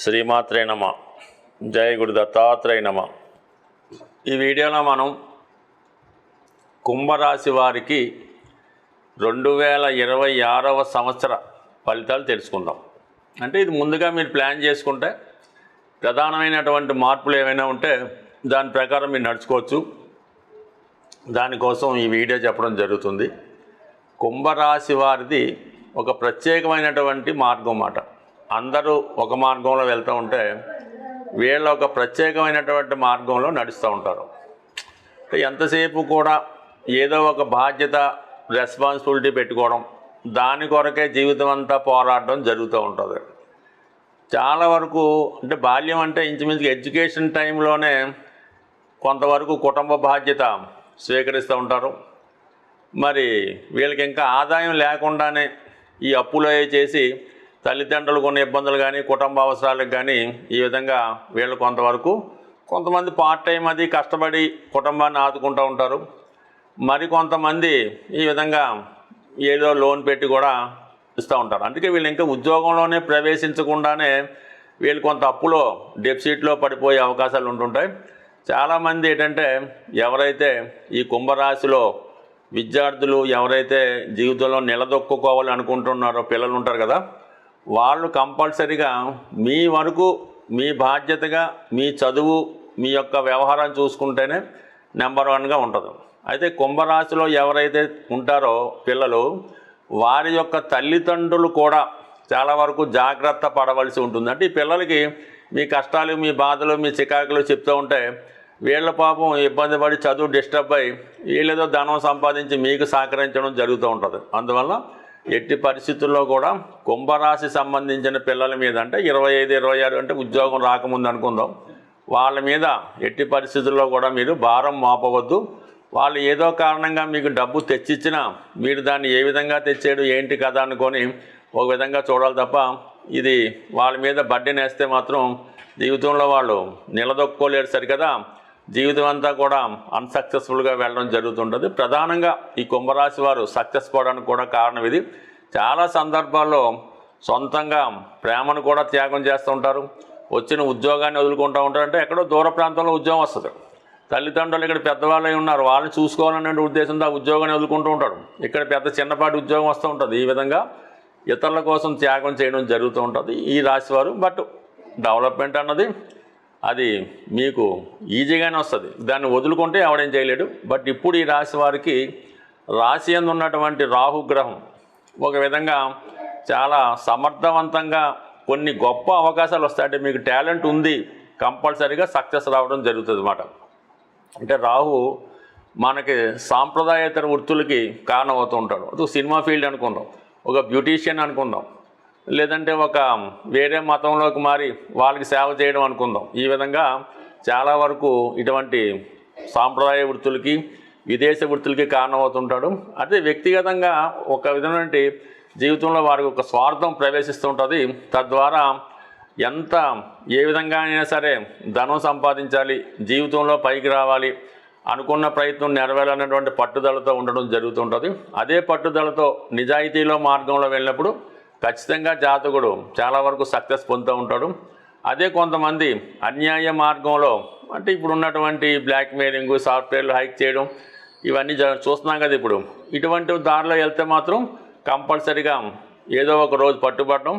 శ్రీమాత్రే నమ. జయ గురు దత్తాత్రేయ నమ. ఈ వీడియోలో మనం కుంభరాశి వారికి 2026వ సంవత్సర ఫలితాలు తెలుసుకుందాం. అంటే ఇది ముందుగా మీరు ప్లాన్ చేసుకుంటే ప్రధానమైనటువంటి మార్పులు ఏమైనా ఉంటే దాని ప్రకారం మీరు నడుచుకోవచ్చు. దానికోసం ఈ వీడియో చెప్పడం జరుగుతుంది. కుంభరాశి వారిది ఒక ప్రత్యేకమైనటువంటి మార్గం అన్నమాట. అందరూ ఒక మార్గంలో వెళ్తూ ఉంటే వీళ్ళు ఒక ప్రత్యేకమైనటువంటి మార్గంలో నడుస్తూ ఉంటారు. ఎంతసేపు కూడా ఏదో ఒక బాధ్యత రెస్పాన్సిబిలిటీ పెట్టుకోవడం, దాని కొరకే జీవితం అంతా పోరాడడం జరుగుతూ ఉంటుంది. చాలా వరకు అంటే బాల్యం అంటే ఇంచుమించుగా ఎడ్యుకేషన్ టైంలోనే కొంతవరకు కుటుంబ బాధ్యత స్వీకరిస్తూ ఉంటారు. మరి వీళ్ళకి ఇంకా ఆదాయం లేకుండానే ఈ అప్పులు చేసి తల్లిదండ్రులు కొన్ని ఇబ్బందులు కానీ కుటుంబ అవసరాలకు కానీ ఈ విధంగా వీళ్ళు కొంతమంది పార్ట్ టైం అది కష్టపడి కుటుంబాన్ని ఆదుకుంటూ ఉంటారు. మరి కొంతమంది ఈ విధంగా ఏదో లోన్ పెట్టి కూడా ఇస్తూ ఉంటారు. అందుకే వీళ్ళు ఇంకా ఉద్యోగంలోనే ప్రవేశించకుండానే వీళ్ళు కొంత అప్పులో డెఫిసిట్లో పడిపోయే అవకాశాలు ఉంటుంటాయి. చాలామంది ఏంటంటే ఎవరైతే ఈ కుంభరాశిలో విద్యార్థులు ఎవరైతే జీవితంలో నిలదొక్కుకోవాలి అనుకుంటున్నారో పిల్లలు ఉంటారు కదా, వాళ్ళు కంపల్సరీగా మీ వరకు మీ బాధ్యతగా మీ చదువు మీ యొక్క వ్యవహారం చూసుకుంటేనే నెంబర్ 1గా ఉంటుంది. అయితే కుంభరాశిలో ఎవరైతే ఉంటారో పిల్లలు, వారి యొక్క తల్లిదండ్రులు కూడా చాలా వరకు జాగ్రత్త పడవలసి ఉంటుంది. అంటే ఈ పిల్లలకి మీ కష్టాలు మీ బాధలు మీ చికాకులు చెప్తూ ఉంటే వీళ్ళ పాపం ఇబ్బంది పడి చదువు డిస్టర్బ్ అయ్యి వీళ్ళేదో ధనం సంపాదించి మీకు సహకరించడం జరుగుతూ ఉంటుంది. అందువల్ల ఎట్టి పరిస్థితుల్లో కూడా కుంభరాశి సంబంధించిన పిల్లల మీద అంటే 25, 26 అంటే ఉద్యోగం రాకముందు అనుకుందాం, వాళ్ళ మీద ఎట్టి పరిస్థితుల్లో కూడా మీరు భారం మోపవద్దు. వాళ్ళు ఏదో కారణంగా మీకు డబ్బు తెచ్చిచ్చినా మీరు దాన్ని ఏ విధంగా తెచ్చాడు ఏంటి కదా అనుకొని ఒక విధంగా చూడాలి తప్ప ఇది వాళ్ళ మీద బడ్డెన్ వేస్తే మాత్రం జీవితంలో వాళ్ళు నిలదొక్కోలేరు సరికదా, జీవితం అంతా కూడా అన్సక్సెస్ఫుల్గా వెళ్ళడం జరుగుతుంటుంది. ప్రధానంగా ఈ కుంభరాశి వారు సక్సెస్ పోవడానికి కూడా కారణం ఇది. చాలా సందర్భాల్లో సొంతంగా ప్రేమను కూడా త్యాగం చేస్తూ ఉంటారు. వచ్చిన ఉద్యోగాన్ని వదులుకుంటూ ఉంటారు. అంటే ఎక్కడో దూర ప్రాంతంలో ఉద్యోగం వస్తుంది, తల్లిదండ్రులు ఇక్కడ పెద్దవాళ్ళు ఉన్నారు, వాళ్ళని చూసుకోవాలనే ఉద్దేశంతో ఆ ఉద్యోగాన్ని వదులుకుంటూ ఉంటాడు. ఇక్కడ పెద్ద చిన్నపాటి ఉద్యోగం వస్తూ ఉంటుంది. ఈ విధంగా ఇతరుల కోసం త్యాగం చేయడం జరుగుతూ ఉంటుంది ఈ రాశివారు. బట్ డెవలప్మెంట్ అన్నది అది మీకు ఈజీగానే వస్తుంది, దాన్ని వదులుకుంటే ఎవడేం చేయలేడు. బట్ ఇప్పుడు ఈ రాశి వారికి రాశి యందు ఉన్నటువంటి రాహుగ్రహం ఒక విధంగా చాలా సమర్థవంతంగా కొన్ని గొప్ప అవకాశాలు వస్తాయి. అంటే మీకు టాలెంట్ ఉంది, కంపల్సరీగా సక్సెస్ రావడం జరుగుతుంది అన్నమాట. అంటే రాహు మనకి సాంప్రదాయేతర వృత్తులకి కారణమవుతూ ఉంటాడు. అది సినిమా ఫీల్డ్ అనుకుందాం, ఒక బ్యూటీషియన్ అనుకుందాం, లేదంటే ఒక వేరే మతంలోకి మారి వాళ్ళకి సేవ చేయడం అనుకుందాం. ఈ విధంగా చాలా వరకు ఇటువంటి సాంప్రదాయ వృత్తులకి విదేశీ వృత్తులకి కారణమవుతుంటాడు. అదే వ్యక్తిగతంగా ఒక విధమైన జీవితంలో వారికి ఒక స్వార్థం ప్రవేశిస్తుంటుంది. తద్వారా ఏ విధంగా అయినా సరే ధనం సంపాదించాలి, జీవితంలో పైకి రావాలి, అనుకున్న ప్రయత్నం నెరవేరాలన్నటువంటి పట్టుదలతో ఉండడం జరుగుతుంటుంది. అదే పట్టుదలతో నిజాయితీలో మార్గంలో వెళ్ళినప్పుడు ఖచ్చితంగా జాతకుడు చాలా వరకు సక్సెస్ పొందుతూ ఉంటాడు. అదే కొంతమంది అన్యాయ మార్గంలో అంటే ఇప్పుడు ఉన్నటువంటి బ్లాక్మెయిలింగ్, సాఫ్ట్వేర్లు హైక్ చేయడం ఇవన్నీ చూస్తున్నాం కదా. ఇప్పుడు ఇటువంటి దారిలో వెళ్తే మాత్రం కంపల్సరీగా ఏదో ఒక రోజు పట్టుబడడం,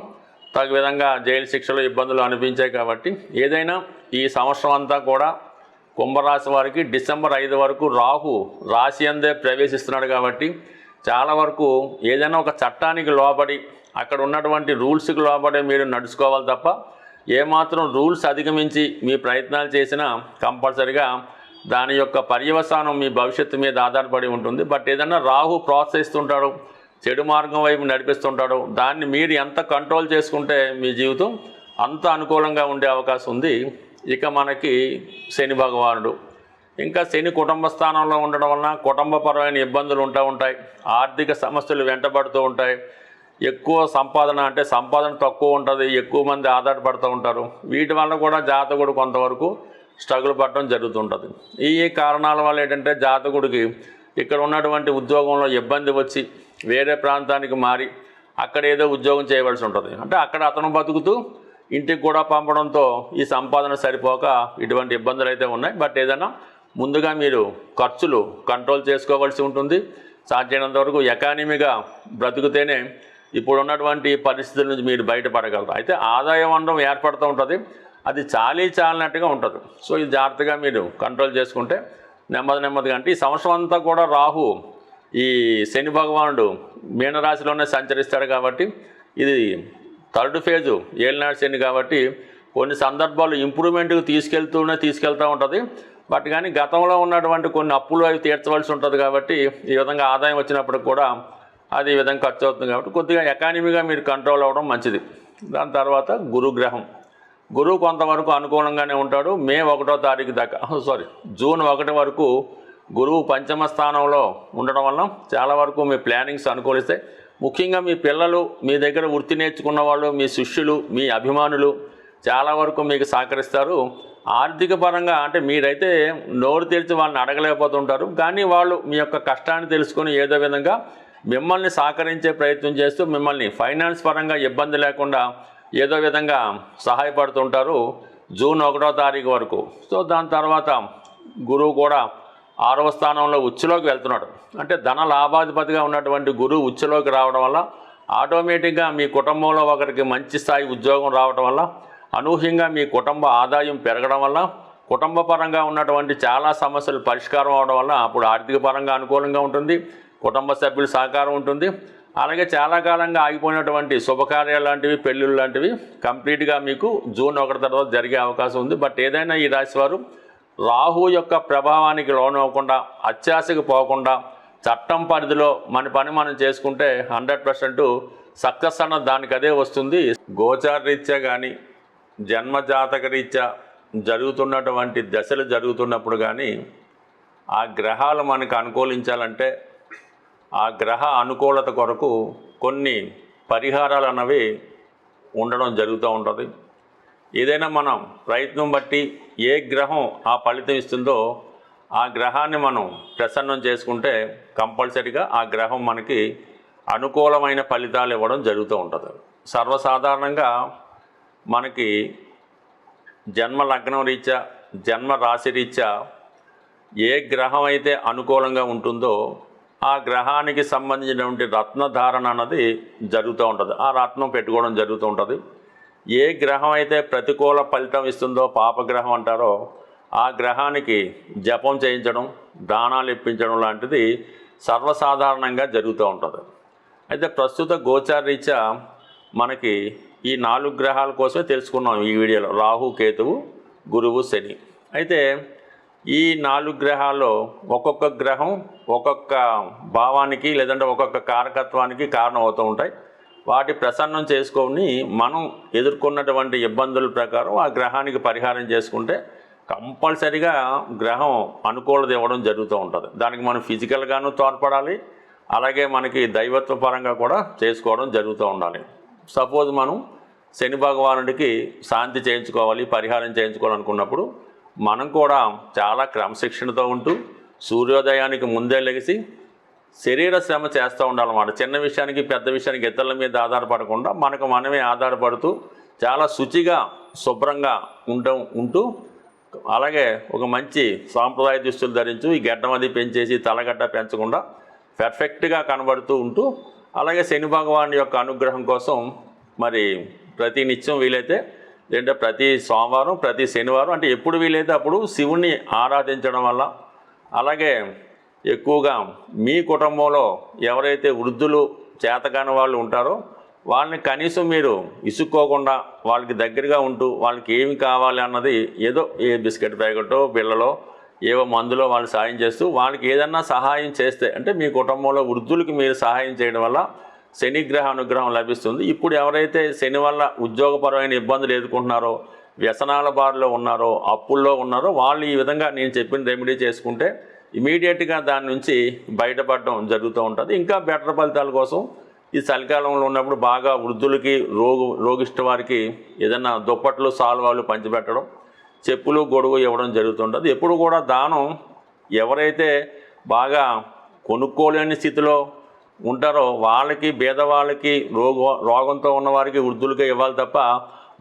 తగు విధంగా జైలు శిక్షలు ఇబ్బందులు అనిపించాయి. కాబట్టి ఏదైనా ఈ సంవత్సరం అంతా కూడా కుంభరాశి వారికి డిసెంబర్ 5 వరకు రాహు రాశి అందే ప్రవేశిస్తున్నాడు. కాబట్టి చాలా వరకు ఏదైనా ఒక చట్టానికి లోబడి అక్కడ ఉన్నటువంటి రూల్స్కి లోబడి మీరు నడుచుకోవాలి తప్ప ఏమాత్రం రూల్స్ అధిగమించి మీ ప్రయత్నాలు చేసినా కంపల్సరిగా దాని యొక్క పర్యవసానం మీ భవిష్యత్తు మీద ఆధారపడి ఉంటుంది. బట్ ఏదన్నా రాహు ప్రోత్సహిస్తుంటాడు, చెడు మార్గం వైపు నడిపిస్తుంటాడు, దాన్ని మీరు ఎంత కంట్రోల్ చేసుకుంటే మీ జీవితం అంత అనుకూలంగా ఉండే అవకాశం ఉంది. ఇక మనకి శని భగవానుడు, ఇంకా శని కుటుంబ స్థానంలో ఉండడం వలన కుటుంబపరమైన ఇబ్బందులు ఉంటాయి, ఆర్థిక సమస్యలు వెంటబడుతూ ఉంటాయి, ఎక్కువ సంపాదన అంటే సంపాదన తక్కువ ఉంటుంది, ఎక్కువ మంది ఆధారపడుతూ ఉంటారు. వీటి వల్ల కూడా జాతకుడు కొంతవరకు స్ట్రగుల్ పడడం జరుగుతుంటుంది. ఈ కారణాల వల్ల ఏంటంటే జాతకుడికి ఇక్కడ ఉన్నటువంటి ఉద్యోగంలో ఇబ్బంది వచ్చి వేరే ప్రాంతానికి మారి అక్కడ ఏదో ఉద్యోగం చేయవలసి ఉంటుంది. అంటే అక్కడ అతను బతుకుతూ ఇంటికి కూడా పంపడంతో ఈ సంపాదన సరిపోక ఇటువంటి ఇబ్బందులు అయితే ఉన్నాయి. బట్ ఏదైనా ముందుగా మీరు ఖర్చులు కంట్రోల్ చేసుకోవాల్సి ఉంటుంది. సాధ్యమైనంత వరకు ఎకానమీగా బ్రతుకుతేనే ఇప్పుడు ఉన్నటువంటి పరిస్థితుల నుంచి మీరు బయటపడగలరు. అయితే ఆదాయ వనరం ఏర్పడుతూ ఉంటుంది, అది చాలినట్టుగా ఉంటుంది. సో ఇది జాగ్రత్తగా మీరు కంట్రోల్ చేసుకుంటే నెమ్మదిగా అంటే ఈ సంవత్సరం అంతా కూడా రాహు ఈ శని భగవానుడు మీనరాశిలోనే సంచరిస్తాడు కాబట్టి ఇది థర్డ్ ఫేజు ఏలినాడు శని కాబట్టి కొన్ని సందర్భాలు ఇంప్రూవ్మెంట్కి తీసుకెళ్తూ ఉంటుంది. బట్ కానీ గతంలో ఉన్నటువంటి కొన్ని అప్పులు అవి తీర్చవలసి ఉంటుంది కాబట్టి ఈ విధంగా ఆదాయం వచ్చినప్పుడు కూడా అది ఈ విధంగా ఖర్చు అవుతుంది కాబట్టి కొద్దిగా ఎకానమీగా మీరు కంట్రోల్ అవ్వడం మంచిది. దాని తర్వాత గురువు కొంతవరకు అనుకూలంగానే ఉంటాడు. మే 1వ తారీఖు దాకా జూన్ 1 వరకు గురువు పంచమ స్థానంలో ఉండడం వల్ల చాలా వరకు మీ ప్లానింగ్స్ అనుకూలిస్తాయి. ముఖ్యంగా మీ పిల్లలు, మీ దగ్గర వృత్తి నేర్చుకున్న వాళ్ళు, మీ శిష్యులు, మీ అభిమానులు చాలా వరకు మీకు సహకరిస్తారు. ఆర్థిక పరంగా అంటే మీరైతే నోరు తెరిచి వాళ్ళని అడగలేకపోతుంటారు, కానీ వాళ్ళు మీ యొక్క కష్టాన్ని తెలుసుకొని ఏదో విధంగా మిమ్మల్ని సహకరించే ప్రయత్నం చేస్తూ మిమ్మల్ని ఫైనాన్స్ పరంగా ఇబ్బంది లేకుండా ఏదో విధంగా సహాయపడుతుంటారు జూన్ 1వ తారీఖు వరకు. సో దాని తర్వాత గురువు కూడా 6వ స్థానంలో ఉచ్చులోకి వెళ్తున్నాడు. అంటే ధన లాభాధిపతిగా ఉన్నటువంటి గురువు ఉచ్చులోకి రావడం వల్ల ఆటోమేటిక్గా మీ కుటుంబంలో ఒకరికి మంచి స్థాయి ఉద్యోగం రావడం వల్ల, అనూహ్యంగా మీ కుటుంబ ఆదాయం పెరగడం వల్ల, కుటుంబ పరంగా ఉన్నటువంటి చాలా సమస్యలు పరిష్కారం అవడం వల్ల అప్పుడు ఆర్థిక పరంగా అనుకూలంగా ఉంటుంది, కుటుంబ సభ్యుల సహకారం ఉంటుంది. అలాగే చాలా కాలంగా ఆగిపోయినటువంటి శుభకార్యాలు లాంటివి, పెళ్ళిళ్ళు లాంటివి కంప్లీట్గా మీకు జూన్ 1 తర్వాత జరిగే అవకాశం ఉంది. బట్ ఏదైనా ఈ రాశివారు రాహు యొక్క ప్రభావానికి లోనవ్వకుండా, అత్యాశకు పోకుండా చట్టం పరిధిలో మన పని మనం చేసుకుంటే 100% సక్సెస్ అన్న దానికి అదే వస్తుంది. గోచార రీత్యా కానీ జన్మజాతక రీత్యా జరుగుతున్నటువంటి దశలు జరుగుతున్నప్పుడు కానీ ఆ గ్రహాలు మనకు అనుకూలించాలంటే ఆ గ్రహ అనుకూలత కొరకు కొన్ని పరిహారాలు అన్నవి ఉండడం జరుగుతూ ఉంటుంది. ఏదైనా మనం ప్రయత్నం బట్టి ఏ గ్రహం ఆ ఫలితం ఇస్తుందో ఆ గ్రహాన్ని మనం ప్రసన్నం చేసుకుంటే కంపల్సరీగా ఆ గ్రహం మనకి అనుకూలమైన ఫలితాలు ఇవ్వడం జరుగుతూ ఉంటుంది. సర్వసాధారణంగా మనకి జన్మ లగ్నం రీత్యా, జన్మ రాశి రీత్యా ఏ గ్రహం అయితే అనుకూలంగా ఉంటుందో ఆ గ్రహానికి సంబంధించినటువంటి రత్నధారణ అన్నది జరుగుతూ ఉంటుంది. ఆ రత్నం పెట్టుకోవడం జరుగుతూ ఉంటుంది. ఏ గ్రహం అయితే ప్రతికూల ఫలితం ఇస్తుందో, పాపగ్రహం అంటారో, ఆ గ్రహానికి జపం చేయించడం, దానాలు ఇప్పించడం లాంటిది సర్వసాధారణంగా జరుగుతూ ఉంటుంది. అయితే ప్రస్తుత గోచార రీత్యా మనకి ఈ 4 గ్రహాల కోసమే తెలుసుకున్నాం ఈ వీడియోలో, రాహు, కేతువు, గురువు, శని. అయితే ఈ 4 గ్రహాల్లో ఒక్కొక్క గ్రహం ఒక్కొక్క భావానికి లేదంటే ఒక్కొక్క కారకత్వానికి కారణం అవుతూ ఉంటాయి. వాటి ప్రసన్నం చేసుకొని మనం ఎదుర్కొన్నటువంటి ఇబ్బందుల ప్రకారం ఆ గ్రహానికి పరిహారం చేసుకుంటే కంపల్సరీగా గ్రహం అనుకూలత ఇవ్వడం జరుగుతూ ఉంటుంది. దానికి మనం ఫిజికల్గాను తోడ్పడాలి, అలాగే మనకి దైవత్వ పరంగా కూడా చేసుకోవడం జరుగుతూ ఉండాలి. సపోజ్ మనం శని భగవానుడికి శాంతి చేయించుకోవాలి, పరిహారం చేయించుకోవాలనుకున్నప్పుడు మనం కూడా చాలా క్రమశిక్షణతో ఉంటూ సూర్యోదయానికి ముందే లెగిసి శరీర శ్రమ చేస్తూ ఉండాలన్నమాట. చిన్న విషయానికి పెద్ద విషయానికి ఇతరుల మీద ఆధారపడకుండా మనకు మనమే ఆధారపడుతూ చాలా శుచిగా శుభ్రంగా ఉంటూ అలాగే ఒక మంచి సాంప్రదాయ దుస్తులు ధరించు, ఈ గడ్డం అది పెంచేసి తలగడ్డ పెంచకుండా పర్ఫెక్ట్గా కనబడుతూ ఉంటూ, అలాగే శని భగవాన్ యొక్క అనుగ్రహం కోసం మరి ప్రతి నిత్యం వీలైతే లేదంటే ప్రతి సోమవారం, ప్రతి శనివారం, అంటే ఎప్పుడు వీలైతే అప్పుడు శివుణ్ణి ఆరాధించడం వల్ల, అలాగే ఎక్కువగా మీ కుటుంబంలో ఎవరైతే వృద్ధులు చేతకాని వాళ్ళు ఉంటారో వాళ్ళని కనీసం మీరు ఇసుక్కోకుండా వాళ్ళకి దగ్గరగా ఉంటూ వాళ్ళకి ఏమి కావాలి అన్నది ఏదో ఏ బిస్కెట్ ప్యాకెటో పిల్లలో ఏవో మందులో వాళ్ళు సాయం చేస్తూ వాళ్ళకి ఏదన్నా సహాయం చేస్తే, అంటే మీ కుటుంబంలో వృద్ధులకి మీరు సహాయం చేయడం వల్ల శనిగ్రహ అనుగ్రహం లభిస్తుంది. ఇప్పుడు ఎవరైతే శని వల్ల ఉద్యోగపరమైన ఇబ్బందులు ఎదుర్కొంటున్నారో, వ్యసనాల బారిలో ఉన్నారో, అప్పుల్లో ఉన్నారో వాళ్ళు ఈ విధంగా నేను చెప్పిన రెమెడీ చేసుకుంటే ఇమీడియట్గా దాని నుంచి బయటపడడం జరుగుతూ ఉంటుంది. ఇంకా బెటర్ ఫలితాల కోసం ఈ చలికాలంలో ఉన్నప్పుడు బాగా వృద్ధులకి, రోగిష్ట వారికి ఏదైనా దుప్పట్లు, సాల్వాలు పంచిపెట్టడం, చెప్పులు, గొడుగు ఇవ్వడం జరుగుతుంటుంది. ఎప్పుడు కూడా దానం ఎవరైతే బాగా కొనుక్కోలేని స్థితిలో ఉంటారో వాళ్ళకి, పేదవాళ్ళకి, రోగంతో ఉన్నవారికి, వృద్ధులకే ఇవ్వాలి తప్ప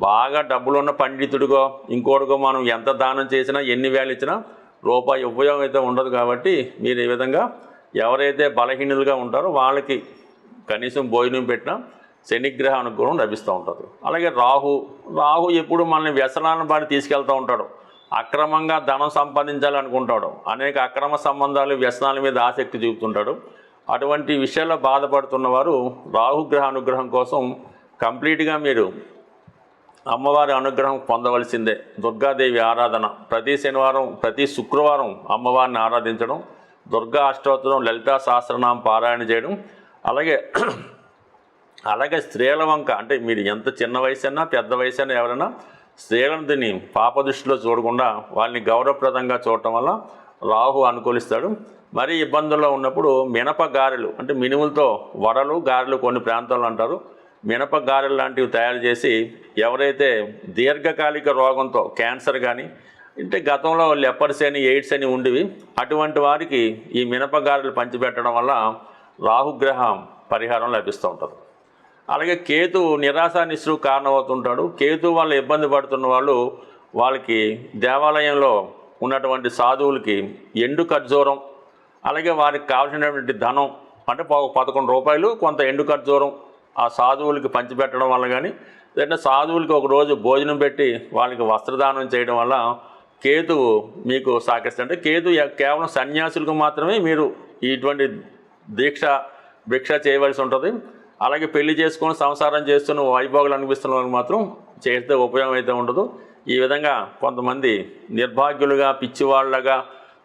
బాగా డబ్బులున్న పండితుడిగో ఇంకోటిగో మనం ఎంత దానం చేసినా ఎన్ని వేలు ఇచ్చినా రూపాయి ఉపయోగం అయితే ఉండదు. కాబట్టి మీరు ఈ విధంగా ఎవరైతే బలహీనులుగా ఉంటారో వాళ్ళకి కనీసం భోజనం పెట్టినా శనిగ్రహ అనుగ్రహం లభిస్తూ ఉంటుంది. అలాగే రాహు ఎప్పుడు మనల్ని వ్యసనాలను బాడి తీసుకెళ్తూ ఉంటాడు. అక్రమంగా ధనం సంపాదించాలనుకుంటాడు. అనేక అక్రమ సంబంధాలు వ్యసనాల మీద ఆసక్తి చూపుతుంటాడు. అటువంటి విషయాల్లో బాధపడుతున్న వారు రాహుగ్రహ అనుగ్రహం కోసం కంప్లీట్గా మీరు అమ్మవారి అనుగ్రహం పొందవలసిందే. దుర్గాదేవి ఆరాధన ప్రతి శనివారం ప్రతి శుక్రవారం అమ్మవారిని ఆరాధించడం, దుర్గా అష్టోత్తరం లలితా సహస్రనామం పారాయణ చేయడం, అలాగే స్త్రీల వంక అంటే మీరు ఎంత చిన్న వయసైనా పెద్ద వయసైనా ఎవరైనా స్త్రీలను దీన్ని పాపదృష్టిలో చూడకుండా వాళ్ళని గౌరవప్రదంగా చూడటం వల్ల రాహు అనుకూలిస్తాడు. మరీ ఇబ్బందుల్లో ఉన్నప్పుడు మినప గారెలు అంటే మినుములతో వడలు గారెలు కొన్ని ప్రాంతాల్లో అంటారు, మినప గారెలు లాంటివి తయారు చేసి ఎవరైతే దీర్ఘకాలిక రోగంతో క్యాన్సర్ కానీ అంటే గతంలో లెపర్స్ అని ఎయిడ్స్ అని ఉండేవి అటువంటి వారికి ఈ మినప గారెలు పంచిపెట్టడం వల్ల రాహుగ్రహం పరిహారం లభిస్తూ ఉంటుంది. అలాగే కేతు నిరాశ నిస్సు కారణమవుతుంటాడు. కేతు వల్ల ఇబ్బంది పడుతున్న వాళ్ళకి దేవాలయంలో ఉన్నటువంటి సాధువులకి ఎండు ఖర్జూరం అలాగే వారికి కావాల్సినటువంటి ధనం అంటే 11 రూపాయలు కొంత ఎండు ఖర్జూరం ఆ సాధువులకి పంచిపెట్టడం వల్ల కానీ లేదంటే సాధువులకి ఒకరోజు భోజనం పెట్టి వాళ్ళకి వస్త్రదానం చేయడం వల్ల కేతువు మీకు సహకరిస్తుంది. అంటే కేతు కేవలం సన్యాసులకు మాత్రమే మీరు ఇటువంటి భిక్ష చేయవలసి ఉంటుంది. అలాగే పెళ్లి చేసుకొని సంసారం చేస్తున్న వైభోగులు అనిపిస్తున్న వాళ్ళకి మాత్రం చేస్తే ఉపయోగం అయితే ఉండదు. ఈ విధంగా కొంతమంది నిర్భాగ్యులుగా పిచ్చివాళ్ళగా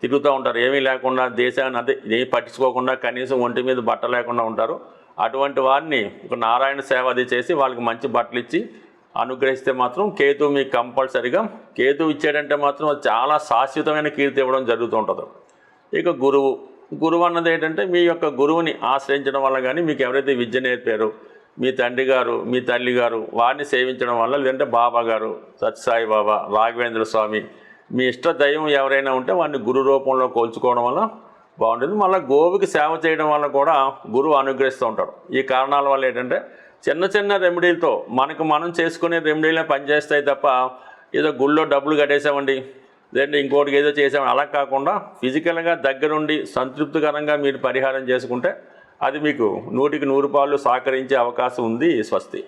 తిరుగుతూ ఉంటారు. ఏమీ లేకుండా దేశాన్ని ఏమీ పట్టించుకోకుండా కనీసం ఒంటి మీద బట్ట లేకుండా ఉంటారు. అటువంటి వారిని ఒక నారాయణ సేవ అది చేసి వాళ్ళకి మంచి బట్టలు ఇచ్చి అనుగ్రహిస్తే మాత్రం కేతు మీకు కంపల్సరిగా కేతు ఇచ్చాడంటే మాత్రం చాలా శాశ్వతమైన కీర్తి ఇవ్వడం జరుగుతూ ఉంటుంది. ఇక గురువు అన్నది ఏంటంటే మీ యొక్క గురువుని ఆశ్రయించడం వల్ల కానీ మీకు ఎవరైతే విద్య నేర్పారో మీ తండ్రి గారు మీ తల్లి గారు వారిని సేవించడం వల్ల లేదంటే బాబా గారు సత్యసాయి బాబా రాఘవేంద్ర స్వామి మీ ఇష్ట దైవం ఎవరైనా ఉంటే వాడిని గురు రూపంలో కోల్చుకోవడం వల్ల బాగుంటుంది. మళ్ళీ గోవుకి సేవ చేయడం వల్ల కూడా గురువు అనుగ్రహిస్తూ ఉంటాడు. ఈ కారణాల వల్ల ఏంటంటే చిన్న రెమెడీలతో మనం చేసుకునే రెమెడీలే పనిచేస్తాయి తప్ప ఏదో గుళ్ళో డబ్బులు కట్టేసామండి లేదంటే ఇంకోటికి ఏదో చేసామని అలా కాకుండా ఫిజికల్గా దగ్గరుండి సంతృప్తికరంగా మీరు పరిహారం చేసుకుంటే అది మీకు 100కి 100 పాలు సహకరించే అవకాశం ఉంది. స్వస్తి.